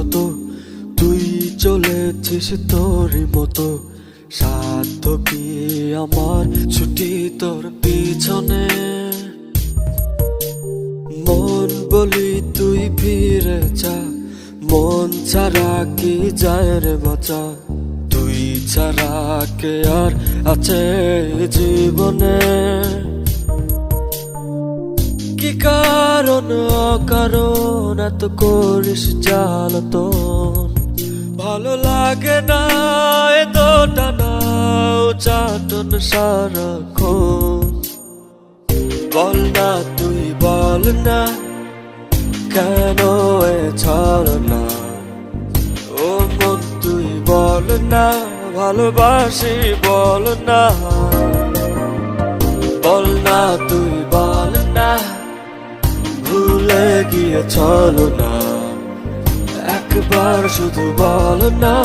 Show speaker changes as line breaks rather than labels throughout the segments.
যত তুই চলেছিস তোরই মতো, সাধ্য কি আমার ছুটি তোর পিছনে। মন বলি তুই ফিরে যা, মন ছাড়া কি যায় রে বাঁচা, তুই ছাড়া কে আর আছে জীবনে। কি কারণ অকারণ এত করিস জ্বালাতন, ভালো লাগে না এ দোটানা চাটন সারাক্ষণ। বল না তুই বল না কেন এ ছলনা, ও মন তুই বল না ভালোবাসি বল না। বল না তুই বল না ভুলে গিয়ে ছলনা, একবার শুধু বল না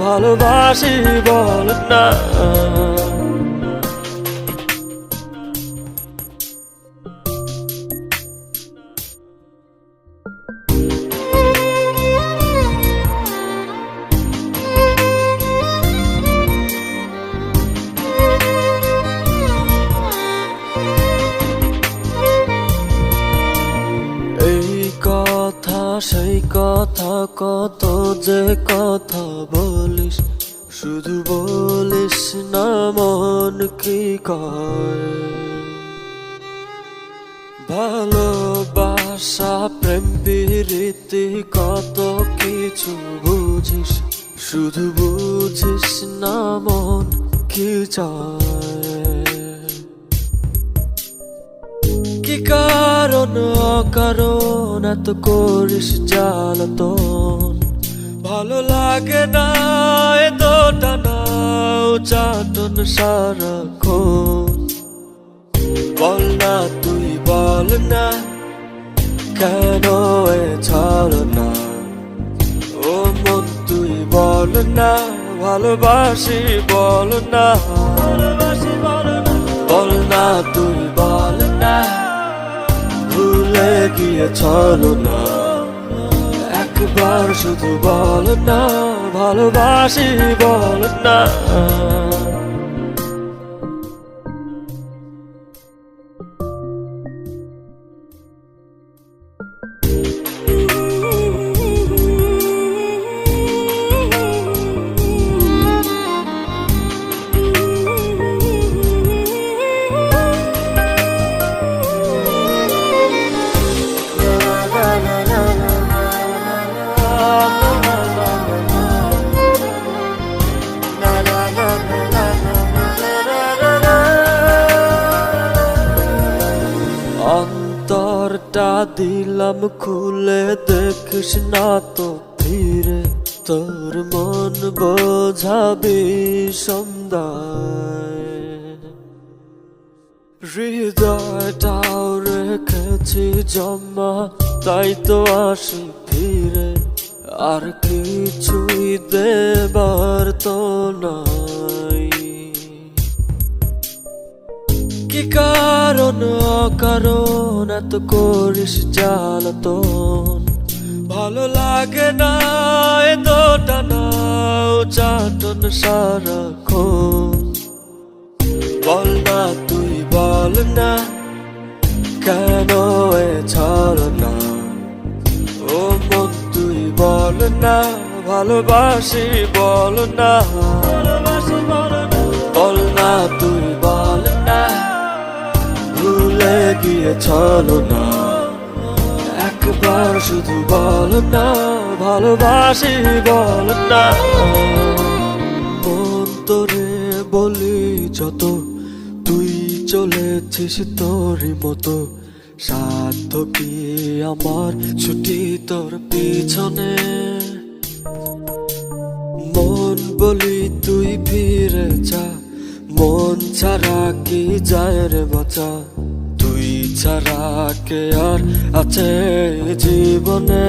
ভালোবাসি বল না। সেই কথা কত যে কথা বলিস, শুধু বলিস না মন কি কয়। ভালোবাসা প্রেম প্রীতি কত কিছু বুঝিস, শুধু বুঝিস না মন কি চায়। কি কারণ অকারণ এত করিস জ্বালাতন, ভালো লাগে না এ দোটানা চাটন সারাক্ষণ। বল না তুই বল না কেন এ ছলনা, ও মন তুই বল না ভালোবাসি বল না। বল না তুই বল না ভুলে গিয়ে ছলনা, একবার শুধু বল না ভালোবাসি বল না। অন্তরটা দিলাম খুলে দেখিস না তো ফিরে, তোর মন বোঝাবি সন্ধ্যায়। হৃদয়টাও রেখেছি জমা তাই তো আসি ফিরে, আর কিছুই দেবার তো নাই। কি কারণ অকারণ এত করিস জ্বালাতন, ভালো লাগে না এ দোটানা চাটন সারাক্ষণ। বল না তুই বল না কেন এ ছলনা, ও মন তুই বল না ভালোবাসি বল না। বল না তুই বল না ভুলে গিয়ে ছলনা, একবার শুধু বল না ভালোবাসি বল না। মন তোরে বলি যত তুই চলেছিস তোরই মতো, সাধ্য কি আমার ছুটি তোর পিছনে। মন বলি তুই ফিরে যা, মন ছাড়া কি যায় রে বাঁচা, তুই ছাড়া কে আর আছে জীবনে।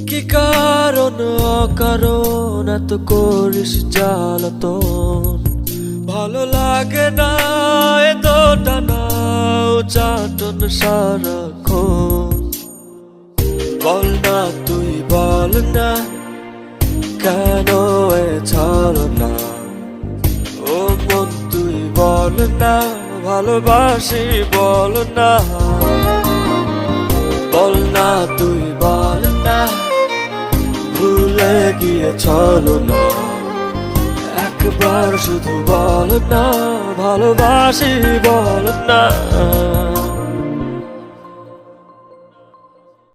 কি কারণ অকারণ এত করিস জ্বালাতন, ভালো লাগে না এ দোটানা চাটন সারাক্ষণ। বল না তুই বল না কেন এ ছলনা ও মন তুই বল না ভালোবাসি বল না বল না তুই বল না ভুলে গিয়ে ছলনা একবার শুধু বল না ভালোবাসি বল না